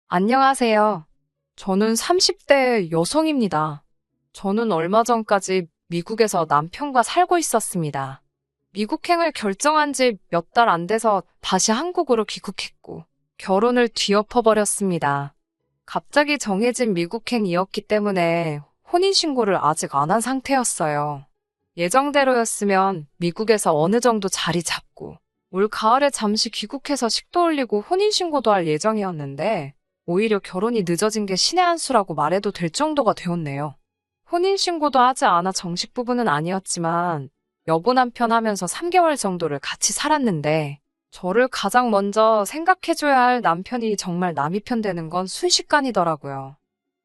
안녕하세요. 저는 30대 여성입니다. 저는 얼마 전까지 미국에서 남편과 살고 있었습니다. 미국행을 결정한 지 몇 달 안 돼서 다시 한국으로 귀국했고, 결혼을 뒤엎어버렸습니다. 갑자기 정해진 미국행이었기 때문에 혼인신고를 아직 안 한 상태였어요. 예정대로였으면 미국에서 어느 정도 자리 잡고, 올 가을에 잠시 귀국해서 식도 올리고 혼인신고도 할 예정이었는데, 오히려 결혼이 늦어진 게 신의 한 수라고 말해도 될 정도가 되었네요. 혼인신고도 하지 않아 정식 부부는 아니었지만 여보 남편 하면서 3개월 정도를 같이 살았는데 저를 가장 먼저 생각해줘야 할 남편이 정말 남이 편 되는 건 순식간이더라고요.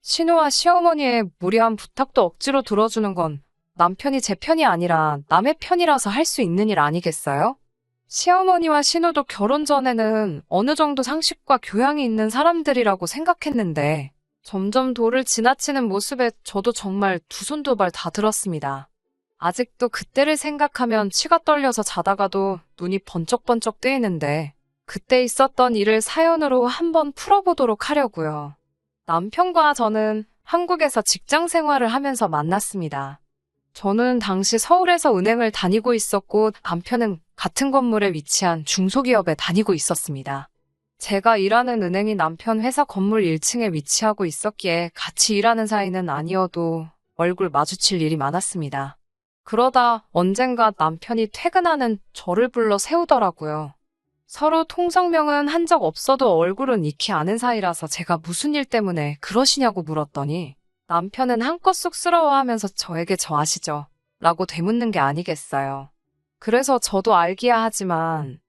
신우와 시어머니의 무리한 부탁도 억지로 들어주는 건 남편이 제 편이 아니라 남의 편이라서 할 수 있는 일 아니겠어요? 시어머니와 신우도 결혼 전에는 어느 정도 상식과 교양이 있는 사람들이라고 생각했는데 점점 도를 지나치는 모습에 저도 정말 두 손 두 발 다 들었습니다. 아직도 그때를 생각하면 치가 떨려서 자다가도 눈이 번쩍번쩍 뜨이는데 그때 있었던 일을 사연으로 한번 풀어보도록 하려고요. 남편과 저는 한국에서 직장 생활을 하면서 만났습니다. 저는 당시 서울에서 은행을 다니고 있었고 남편은 같은 건물에 위치한 중소기업에 다니고 있었습니다. 제가 일하는 은행이 남편 회사 건물 1층에 위치하고 있었기에 같이 일하는 사이는 아니어도 얼굴 마주칠 일이 많았습니다. 그러다 언젠가 남편이 퇴근하는 저를 불러 세우더라고요. 서로 통성명은 한 적 없어도 얼굴은 익히 아는 사이라서 제가 무슨 일 때문에 그러시냐고 물었더니 남편은 한껏 쑥스러워하면서 저에게 저 아시죠? 라고 되묻는 게 아니겠어요. 그래서 저도 알기야 하지만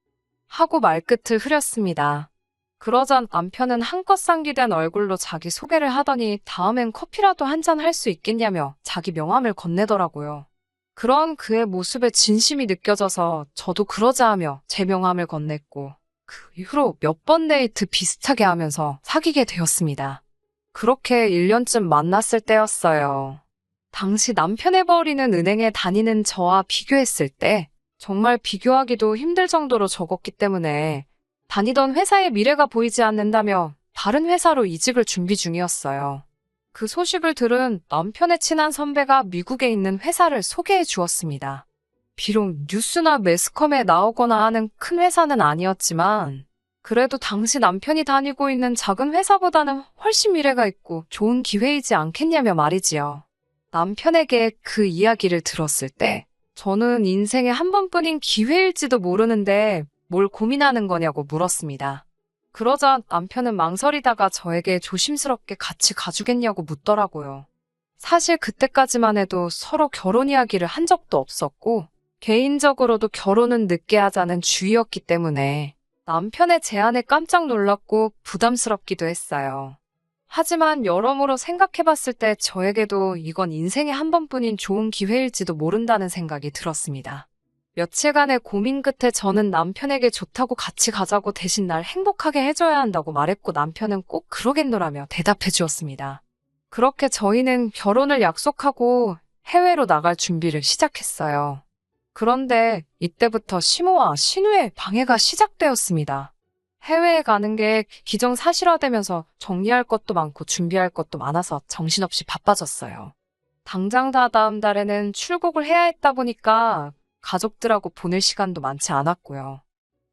하고 말끝을 흐렸습니다. 그러자 남편은 한껏 상기된 얼굴로 자기 소개를 하더니 다음엔 커피라도 한잔 할 수 있겠냐며 자기 명함을 건네더라고요. 그런 그의 모습에 진심이 느껴져서 저도 그러자 하며 제 명함을 건넸고 그 이후로 몇 번 데이트 비슷하게 하면서 사귀게 되었습니다. 그렇게 1년쯤 만났을 때였어요. 당시 남편의 버리는 은행에 다니는 저와 비교했을 때 정말 비교하기도 힘들 정도로 적었기 때문에 다니던 회사의 미래가 보이지 않는다며 다른 회사로 이직을 준비 중이었어요. 그 소식을 들은 남편의 친한 선배가 미국에 있는 회사를 소개해 주었습니다. 비록 뉴스나 매스컴에 나오거나 하는 큰 회사는 아니었지만 그래도 당시 남편이 다니고 있는 작은 회사보다는 훨씬 미래가 있고 좋은 기회이지 않겠냐며 말이지요. 남편에게 그 이야기를 들었을 때 저는 인생에 한 번뿐인 기회일지도 모르는데 뭘 고민하는 거냐고 물었습니다. 그러자 남편은 망설이다가 저에게 조심스럽게 같이 가주겠냐고 묻더라고요. 사실 그때까지만 해도 서로 결혼 이야기를 한 적도 없었고 개인적으로도 결혼은 늦게 하자는 주의였기 때문에 남편의 제안에 깜짝 놀랐고 부담스럽기도 했어요. 하지만 여러모로 생각해봤을 때 저에게도 이건 인생에 한 번뿐인 좋은 기회일지도 모른다는 생각이 들었습니다. 며칠간의 고민 끝에 저는 남편에게 좋다고 같이 가자고 대신 날 행복하게 해줘야 한다고 말했고 남편은 꼭 그러겠노라며 대답해 주었습니다. 그렇게 저희는 결혼을 약속하고 해외로 나갈 준비를 시작했어요. 그런데 이때부터 시모와 신우의 방해가 시작되었습니다. 해외에 가는 게 기정사실화되면서 정리할 것도 많고 준비할 것도 많아서 정신없이 바빠졌어요. 당장 다다음 달에는 출국을 해야 했다 보니까 가족들하고 보낼 시간도 많지 않았고요.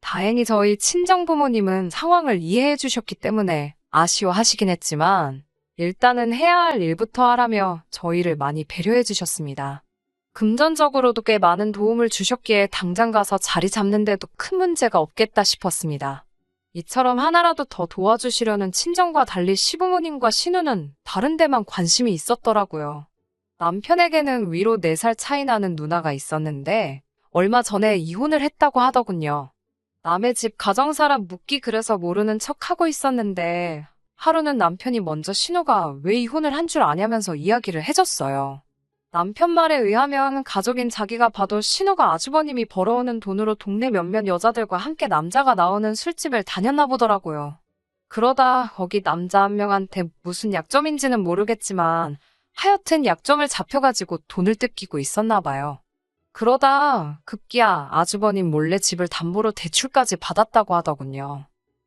다행히 저희 친정부모님은 상황을 이해해 주셨기 때문에 아쉬워하시긴 했지만 일단은 해야 할 일부터 하라며 저희를 많이 배려해 주셨습니다. 금전적으로도 꽤 많은 도움을 주셨기에 당장 가서 자리 잡는 데도 큰 문제가 없겠다 싶었습니다. 이처럼 하나라도 더 도와주시려는 친정과 달리 시부모님과 신우는 다른 데만 관심이 있었더라고요. 남편에게는 위로 4살 차이 나는 누나가 있었는데 얼마 전에 이혼을 했다고 하더군요. 남의 집 가정사람 묻기 그래서 모르는 척하고 있었는데 하루는 남편이 먼저 신우가 왜 이혼을 한 줄 아냐면서 이야기를 해줬어요. 남편 말에 의하면 가족인 자기가 봐도 신우가 아주버님이 벌어오는 돈으로 동네 몇몇 여자들과 함께 남자가 나오는 술집을 다녔나 보더라고요. 그러다 거기 남자 한 명한테 무슨 약점인지는 모르겠지만 하여튼 약점을 잡혀가지고 돈을 뜯기고 있었나 봐요. 그러다 급기야 아주버님 몰래 집을 담보로 대출까지 받았다고 하더군요.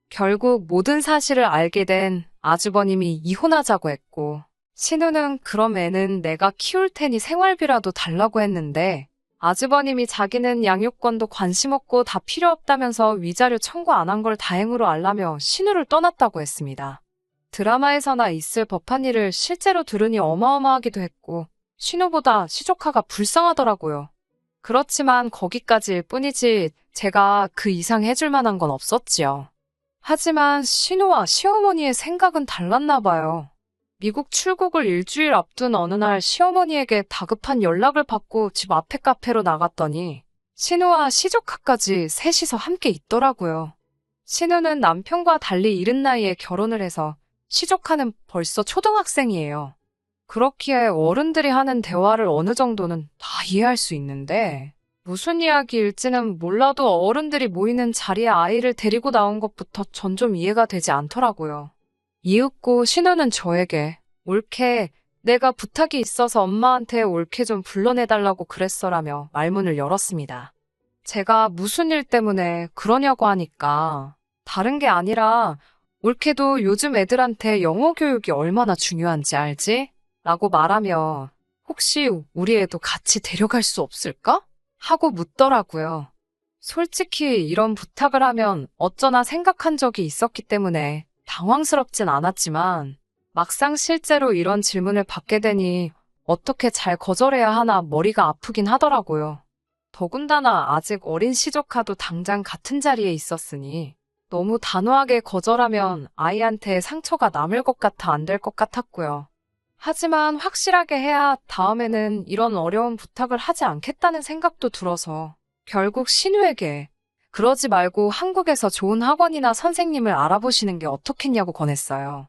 결국 모든 사실을 알게 된 아주버님이 이혼하자고 했고, 신우는 그럼 애는 내가 키울 테니 생활비라도 달라고 했는데, 아주버님이 자기는 양육권도 관심 없고 다 필요 없다면서 위자료 청구 안 한 걸 다행으로 알라며 신우를 떠났다고 했습니다. 드라마에서나 있을 법한 일을 실제로 들으니 어마어마하기도 했고, 신우보다 시조카가 불쌍하더라고요. 그렇지만 거기까지일 뿐이지 제가 그 이상 해줄 만한 건 없었지요. 하지만 신우와 시어머니의 생각은 달랐나 봐요. 미국 출국을 일주일 앞둔 어느 날 시어머니에게 다급한 연락을 받고 집 앞에 카페로 나갔더니 신우와 시조카까지 셋이서 함께 있더라고요. 신우는 남편과 달리 이른 나이에 결혼을 해서 시조카는 벌써 초등학생이에요. 그렇기에 어른들이 하는 대화를 어느 정도는 다 이해할 수 있는데 무슨 이야기일지는 몰라도 어른들이 모이는 자리에 아이를 데리고 나온 것부터 전 좀 이해가 되지 않더라고요. 이윽고 신우는 저에게 올케 내가 부탁이 있어서 엄마한테 올케 좀 불러내달라고 그랬어라며 말문을 열었습니다. 제가 무슨 일 때문에 그러냐고 하니까 다른 게 아니라 올케도 요즘 애들한테 영어 교육이 얼마나 중요한지 알지? 라고 말하며 혹시 우리 애도 같이 데려갈 수 없을까? 하고 묻더라고요. 솔직히 이런 부탁을 하면 어쩌나 생각한 적이 있었기 때문에 당황스럽진 않았지만 막상 실제로 이런 질문을 받게 되니 어떻게 잘 거절해야 하나 머리가 아프긴 하더라고요. 더군다나 아직 어린 시조카도 당장 같은 자리에 있었으니 너무 단호하게 거절하면 아이한테 상처가 남을 것 같아 안 될 것 같았고요. 하지만 확실하게 해야 다음에는 이런 어려운 부탁을 하지 않겠다는 생각도 들어서 결국 신우에게 그러지 말고 한국에서 좋은 학원이나 선생님을 알아보시는 게 어떻겠냐고 권했어요.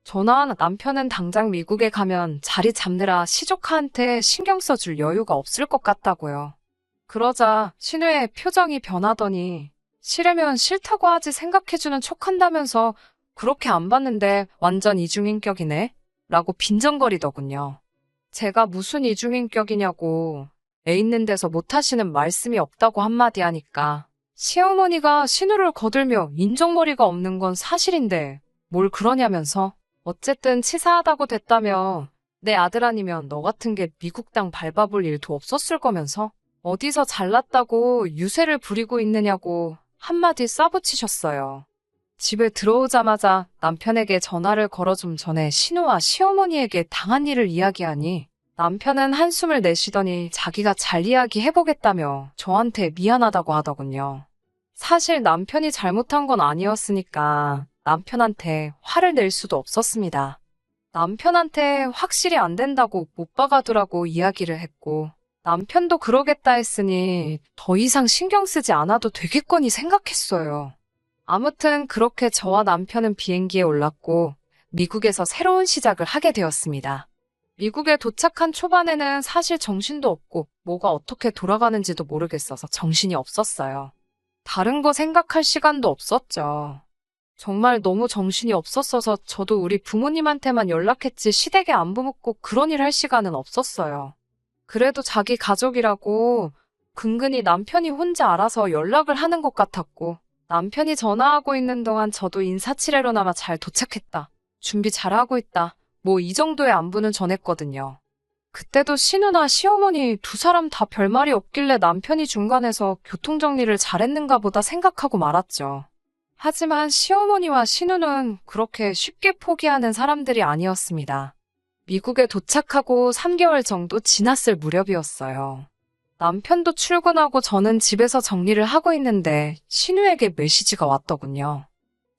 저나 남편은 당장 미국에 가면 자리 잡느라 시조카한테 신경 써줄 여유가 없을 것 같다고요. 그러자 신우의 표정이 변하더니 싫으면 싫다고 하지 생각해주는 척한다면서 그렇게 안 봤는데 완전 이중인격이네? 라고 빈정거리더군요. 제가 무슨 이중인격이냐고 애 있는 데서 못하시는 말씀이 없다고 한마디 하니까 시어머니가 신우를 거들며 인정머리가 없는 건 사실인데 뭘 그러냐면서 어쨌든 치사하다고 됐다며 내 아들 아니면 너 같은 게 미국 땅 밟아볼 일도 없었을 거면서 어디서 잘났다고 유세를 부리고 있느냐고 한마디 싸붙이셨어요. 집에 들어오자마자 남편에게 전화를 걸어 좀 전에 신우와 시어머니에게 당한 일을 이야기하니 남편은 한숨을 내쉬더니 자기가 잘 이야기해보겠다며 저한테 미안하다고 하더군요. 사실 남편이 잘못한 건 아니었으니까 남편한테 화를 낼 수도 없었습니다. 남편한테 확실히 안 된다고 못 박아두라고 이야기를 했고 남편도 그러겠다 했으니 더 이상 신경 쓰지 않아도 되겠거니 생각했어요. 아무튼 그렇게 저와 남편은 비행기에 올랐고 미국에서 새로운 시작을 하게 되었습니다. 미국에 도착한 초반에는 사실 정신도 없고 뭐가 어떻게 돌아가는지도 모르겠어서 정신이 없었어요. 다른 거 생각할 시간도 없었죠. 정말 너무 정신이 없었어서 저도 우리 부모님한테만 연락했지 시댁에 안부 묻고 그런 일 할 시간은 없었어요. 그래도 자기 가족이라고 근근히 남편이 혼자 알아서 연락을 하는 것 같았고 남편이 전화하고 있는 동안 저도 인사치레로나마 잘 도착했다. 준비 잘하고 있다. 뭐 이 정도의 안부는 전했거든요. 그때도 신우나 시어머니 두 사람 다 별말이 없길래 남편이 중간에서 교통정리를 잘했는가 보다 생각하고 말았죠. 하지만 시어머니와 신우는 그렇게 쉽게 포기하는 사람들이 아니었습니다. 미국에 도착하고 3개월 정도 지났을 무렵이었어요. 남편도 출근하고 저는 집에서 정리를 하고 있는데 신우에게 메시지가 왔더군요.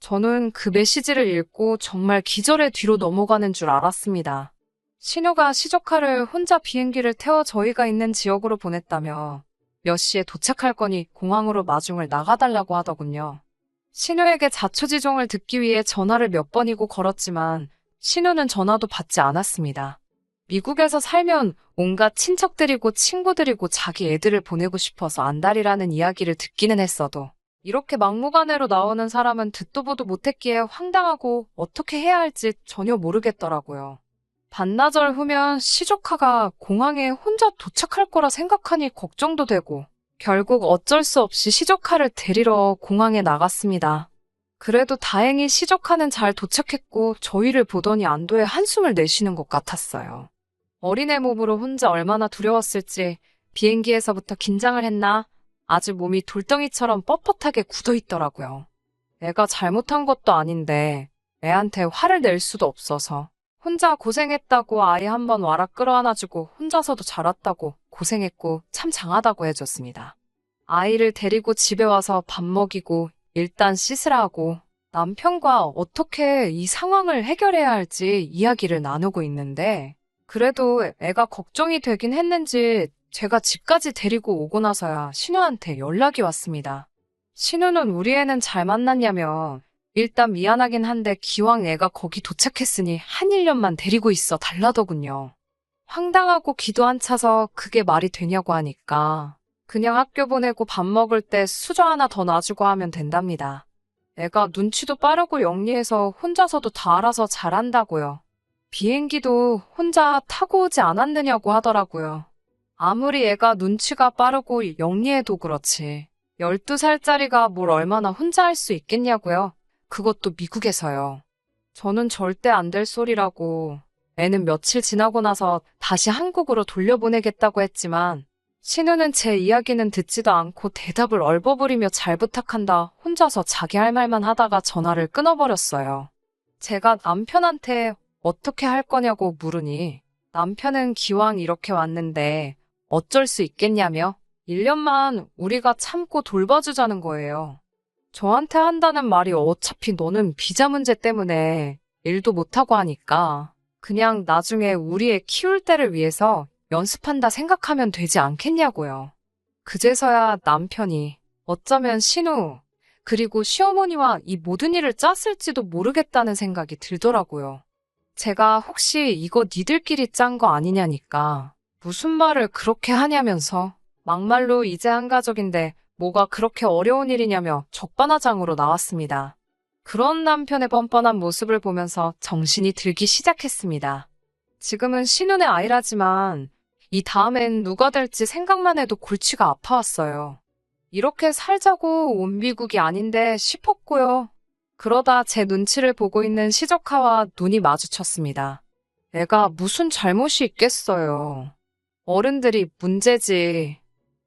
저는 그 메시지를 읽고 정말 기절의 뒤로 넘어가는 줄 알았습니다. 신우가 시조카를 혼자 비행기를 태워 저희가 있는 지역으로 보냈다며 몇 시에 도착할 거니 공항으로 마중을 나가달라고 하더군요. 신우에게 자초지종을 듣기 위해 전화를 몇 번이고 걸었지만 신우는 전화도 받지 않았습니다. 미국에서 살면 온갖 친척들이고 친구들이고 자기 애들을 보내고 싶어서 안달이라는 이야기를 듣기는 했어도 이렇게 막무가내로 나오는 사람은 듣도 보도 못했기에 황당하고 어떻게 해야 할지 전혀 모르겠더라고요. 반나절 후면 시조카가 공항에 혼자 도착할 거라 생각하니 걱정도 되고 결국 어쩔 수 없이 시조카를 데리러 공항에 나갔습니다. 그래도 다행히 시조카는 잘 도착했고 저희를 보더니 안도의 한숨을 내쉬는 것 같았어요. 어린애 몸으로 혼자 얼마나 두려웠을지 비행기에서부터 긴장을 했나 아주 몸이 돌덩이처럼 뻣뻣하게 굳어 있더라고요. 애가 잘못한 것도 아닌데 애한테 화를 낼 수도 없어서 혼자 고생했다고 아이 한번 와라 끌어안아주고 혼자서도 잘 왔다고 고생했고 참 장하다고 해줬습니다. 아이를 데리고 집에 와서 밥 먹이고 일단 씻으라 하고 남편과 어떻게 이 상황을 해결해야 할지 이야기를 나누고 있는데 그래도 애가 걱정이 되긴 했는지 제가 집까지 데리고 오고 나서야 신우한테 연락이 왔습니다. 신우는 우리 애는 잘 만났냐며 일단 미안하긴 한데 기왕 애가 거기 도착했으니 한 1년만 데리고 있어 달라더군요. 황당하고 기도 안 차서 그게 말이 되냐고 하니까 그냥 학교 보내고 밥 먹을 때 수저 하나 더 놔주고 하면 된답니다. 애가 눈치도 빠르고 영리해서 혼자서도 다 알아서 잘한다고요. 비행기도 혼자 타고 오지 않았느냐고 하더라고요. 아무리 애가 눈치가 빠르고 영리해도 그렇지. 12살짜리가 뭘 얼마나 혼자 할 수 있겠냐고요. 그것도 미국에서요. 저는 절대 안 될 소리라고 애는 며칠 지나고 나서 다시 한국으로 돌려보내겠다고 했지만 신우는 제 이야기는 듣지도 않고 대답을 얼버무리며 잘 부탁한다 혼자서 자기 할 말만 하다가 전화를 끊어버렸어요. 제가 남편한테 어떻게 할 거냐고 물으니 남편은 기왕 이렇게 왔는데 어쩔 수 있겠냐며 1년만 우리가 참고 돌봐주자는 거예요. 저한테 한다는 말이 어차피 너는 비자 문제 때문에 일도 못하고 하니까 그냥 나중에 우리 애 키울 때를 위해서 연습한다 생각하면 되지 않겠냐고요. 그제서야 남편이 어쩌면 신우 그리고 시어머니와 이 모든 일을 짰을지도 모르겠다는 생각이 들더라고요. 제가 혹시 이거 니들끼리 짠 거 아니냐니까 무슨 말을 그렇게 하냐면서 막말로 이제 한 가족인데 뭐가 그렇게 어려운 일이냐며 적반하장으로 나왔습니다. 그런 남편의 뻔뻔한 모습을 보면서 정신이 들기 시작했습니다. 지금은 신혼의 아이라지만 이 다음엔 누가 될지 생각만 해도 골치가 아파왔어요. 이렇게 살자고 온 미국이 아닌데 싶었고요. 그러다 제 눈치를 보고 있는 시조카와 눈이 마주쳤습니다. 애가 무슨 잘못이 있겠어요. 어른들이 문제지.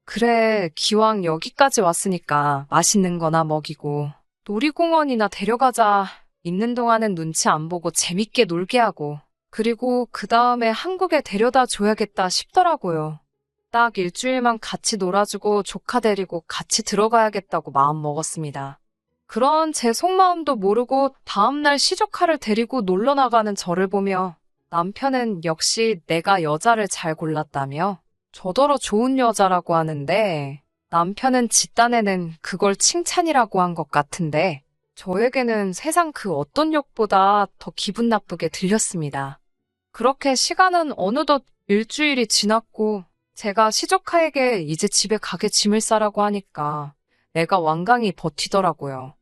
그래, 기왕 여기까지 왔으니까 맛있는 거나 먹이고 놀이공원이나 데려가자. 있는 동안은 눈치 안 보고 재밌게 놀게 하고 그리고 그 다음에 한국에 데려다 줘야겠다 싶더라고요. 딱 일주일만 같이 놀아주고 조카 데리고 같이 들어가야겠다고 마음 먹었습니다. 그런 제 속마음도 모르고 다음날 시조카를 데리고 놀러 나가는 저를 보며 남편은 역시 내가 여자를 잘 골랐다며 저더러 좋은 여자라고 하는데 남편은 집단에는 그걸 칭찬이라고 한 것 같은데 저에게는 세상 그 어떤 욕보다 더 기분 나쁘게 들렸습니다. 그렇게 시간은 어느덧 일주일이 지났고 제가 시조카에게 이제 집에 가게 짐을 싸라고 하니까 애가 완강히 버티더라고요.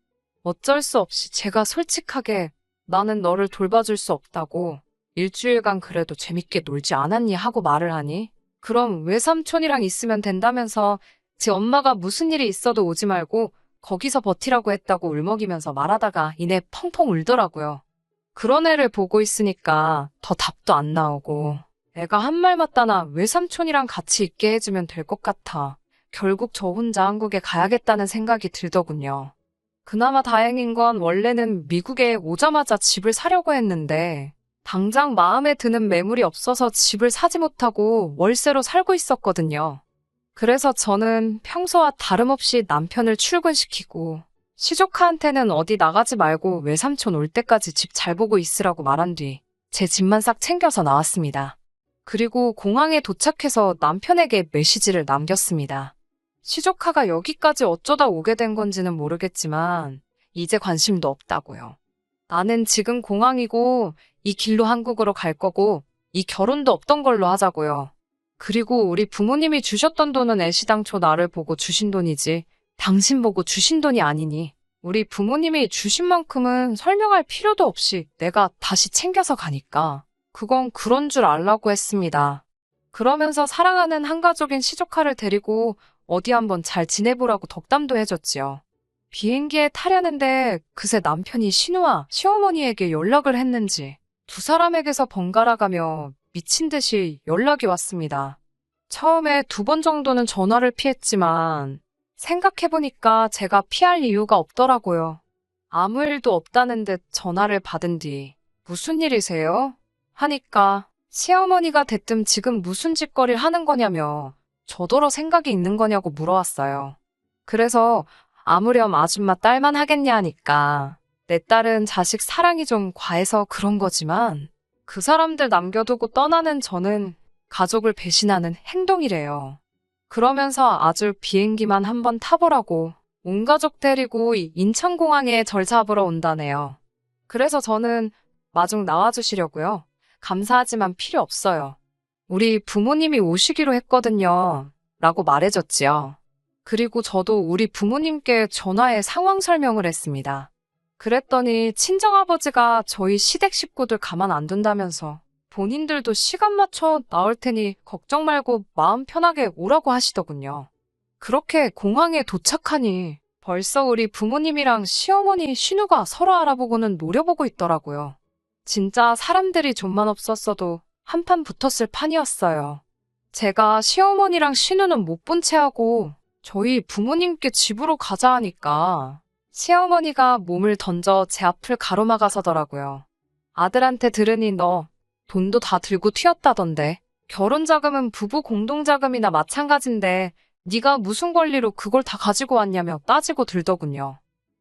어쩔 수 없이 제가 솔직하게 나는 너를 돌봐줄 수 없다고 일주일간 그래도 재밌게 놀지 않았니 하고 말을 하니 그럼 외삼촌이랑 있으면 된다면서 제 엄마가 무슨 일이 있어도 오지 말고 거기서 버티라고 했다고 울먹이면서 말하다가 이내 펑펑 울더라고요. 그런 애를 보고 있으니까 더 답도 안 나오고 애가 한 말 맞다나 외삼촌이랑 같이 있게 해주면 될 것 같아. 결국 저 혼자 한국에 가야겠다는 생각이 들더군요. 그나마 다행인 건 원래는 미국에 오자마자 집을 사려고 했는데 당장 마음에 드는 매물이 없어서 집을 사지 못하고 월세로 살고 있었거든요. 그래서 저는 평소와 다름없이 남편을 출근시키고 시조카한테는 어디 나가지 말고 외삼촌 올 때까지 집 잘 보고 있으라고 말한 뒤 제 집만 싹 챙겨서 나왔습니다. 그리고 공항에 도착해서 남편에게 메시지를 남겼습니다. 시조카가 여기까지 어쩌다 오게 된 건지는 모르겠지만 이제 관심도 없다고요. 나는 지금 공항이고 이 길로 한국으로 갈 거고 이 결혼도 없던 걸로 하자고요. 그리고 우리 부모님이 주셨던 돈은 애시당초 나를 보고 주신 돈이지 당신 보고 주신 돈이 아니니 우리 부모님이 주신 만큼은 설명할 필요도 없이 내가 다시 챙겨서 가니까 그건 그런 줄 알라고 했습니다. 그러면서 사랑하는 한 가족인 시조카를 데리고 어디 한번 잘 지내보라고 덕담도 해줬지요. 비행기에 타려는데 그새 남편이 신우와 시어머니에게 연락을 했는지 두 사람에게서 번갈아가며 미친 듯이 연락이 왔습니다. 처음에 2번 정도는 전화를 피했지만 생각해보니까 제가 피할 이유가 없더라고요. 아무 일도 없다는 듯 전화를 받은 뒤 무슨 일이세요? 하니까 시어머니가 대뜸 지금 무슨 짓거리를 하는 거냐며 저더러 생각이 있는 거냐고 물어왔어요. 그래서 아무렴 아줌마 딸만 하겠냐 하니까 내 딸은 자식 사랑이 좀 과해서 그런 거지만 그 사람들 남겨두고 떠나는 저는 가족을 배신하는 행동이래요. 그러면서 아주 비행기만 한번 타보라고 온 가족 데리고 인천공항에 절 잡으러 온다네요. 그래서 저는 마중 나와주시려고요. 감사하지만 필요 없어요. 우리 부모님이 오시기로 했거든요. 라고 말해줬지요. 그리고 저도 우리 부모님께 전화해 상황 설명을 했습니다. 그랬더니 친정아버지가 저희 시댁 식구들 가만 안 둔다면서 본인들도 시간 맞춰 나올 테니 걱정 말고 마음 편하게 오라고 하시더군요. 그렇게 공항에 도착하니 벌써 우리 부모님이랑 시어머니 신우가 서로 알아보고는 노려보고 있더라고요. 진짜 사람들이 좀만 없었어도 한판 붙었을 판이었어요. 제가 시어머니랑 신우는 못 본 채 하고 저희 부모님께 집으로 가자 하니까 시어머니가 몸을 던져 제 앞을 가로막아서더라고요. 아들한테 들으니 너 돈도 다 들고 튀었다던데. 결혼자금은 부부 공동자금이나 마찬가지인데 네가 무슨 권리로 그걸 다 가지고 왔냐며 따지고 들더군요.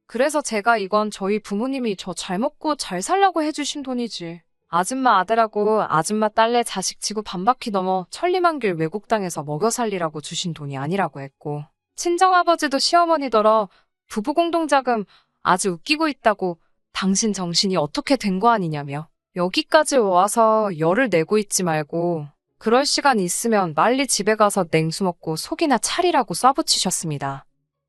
그래서 제가 이건 저희 부모님이 저 잘 먹고 잘 살라고 해주신 돈이지. 아줌마 아들하고 아줌마 딸내 자식 지구 반바퀴 넘어 천리만길 외국 땅에서 먹여 살리라고 주신 돈이 아니라고 했고 친정아버지도 시어머니더러 부부 공동자금 아주 웃기고 있다고 당신 정신이 어떻게 된 거 아니냐며 여기까지 와서 열을 내고 있지 말고 그럴 시간 있으면 빨리 집에 가서 냉수 먹고 속이나 차리라고 쏴붙이셨습니다.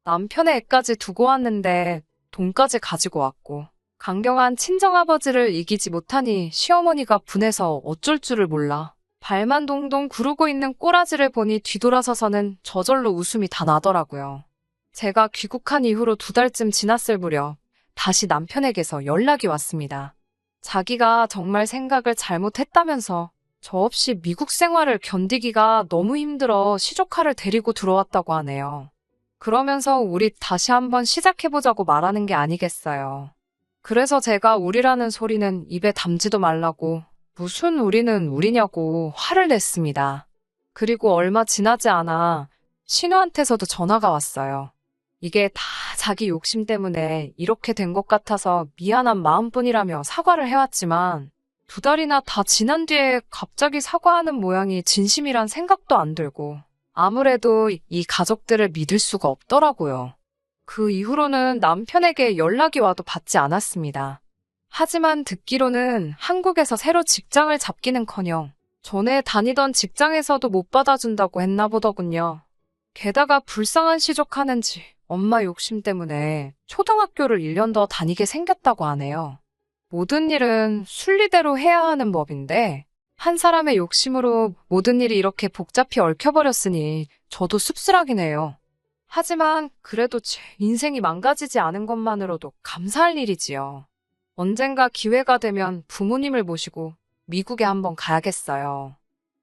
남편의 애까지 두고 왔는데 돈까지 가지고 왔고 강경한 친정아버지를 이기지 못하니 시어머니가 분해서 어쩔 줄을 몰라 발만 동동 구르고 있는 꼬라지를 보니 뒤돌아서서는 저절로 웃음이 다 나더라고요. 제가 귀국한 이후로 2달쯤 지났을 무렵 다시 남편에게서 연락이 왔습니다. 자기가 정말 생각을 잘못했다면서 저 없이 미국 생활을 견디기가 너무 힘들어 시조카를 데리고 들어왔다고 하네요. 그러면서 우리 다시 한번 시작해보자고 말하는 게 아니겠어요. 그래서 제가 우리라는 소리는 입에 담지도 말라고 무슨 우리는 우리냐고 화를 냈습니다. 그리고 얼마 지나지 않아 신우한테서도 전화가 왔어요. 이게 다 자기 욕심 때문에 이렇게 된 것 같아서 미안한 마음뿐이라며 사과를 해왔지만 2달이나 다 지난 뒤에 갑자기 사과하는 모양이 진심이란 생각도 안 들고 아무래도 이 가족들을 믿을 수가 없더라고요. 그 이후로는 남편에게 연락이 와도 받지 않았습니다. 하지만 듣기로는 한국에서 새로 직장을 잡기는커녕 전에 다니던 직장에서도 못 받아준다고 했나 보더군요. 게다가 불쌍한 시족하는지 엄마 욕심 때문에 초등학교를 1년 더 다니게 생겼다고 하네요. 모든 일은 순리대로 해야 하는 법인데 한 사람의 욕심으로 모든 일이 이렇게 복잡히 얽혀버렸으니 저도 씁쓸하긴 해요. 하지만 그래도 제 인생이 망가지지 않은 것만으로도 감사할 일이지요. 언젠가 기회가 되면 부모님을 모시고 미국에 한번 가야겠어요.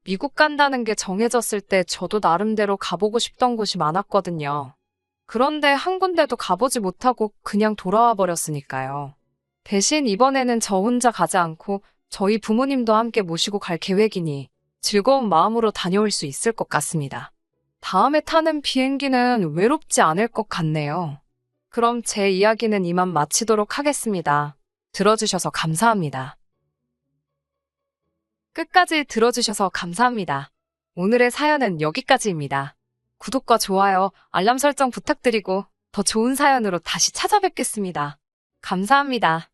미국 간다는 게 정해졌을 때 저도 나름대로 가보고 싶던 곳이 많았거든요. 그런데 한 군데도 가보지 못하고 그냥 돌아와 버렸으니까요. 대신 이번에는 저 혼자 가지 않고 저희 부모님도 함께 모시고 갈 계획이니 즐거운 마음으로 다녀올 수 있을 것 같습니다. 다음에 타는 비행기는 외롭지 않을 것 같네요. 그럼 제 이야기는 이만 마치도록 하겠습니다. 들어주셔서 감사합니다. 끝까지 들어주셔서 감사합니다. 오늘의 사연은 여기까지입니다. 구독과 좋아요, 알람 설정 부탁드리고 더 좋은 사연으로 다시 찾아뵙겠습니다. 감사합니다.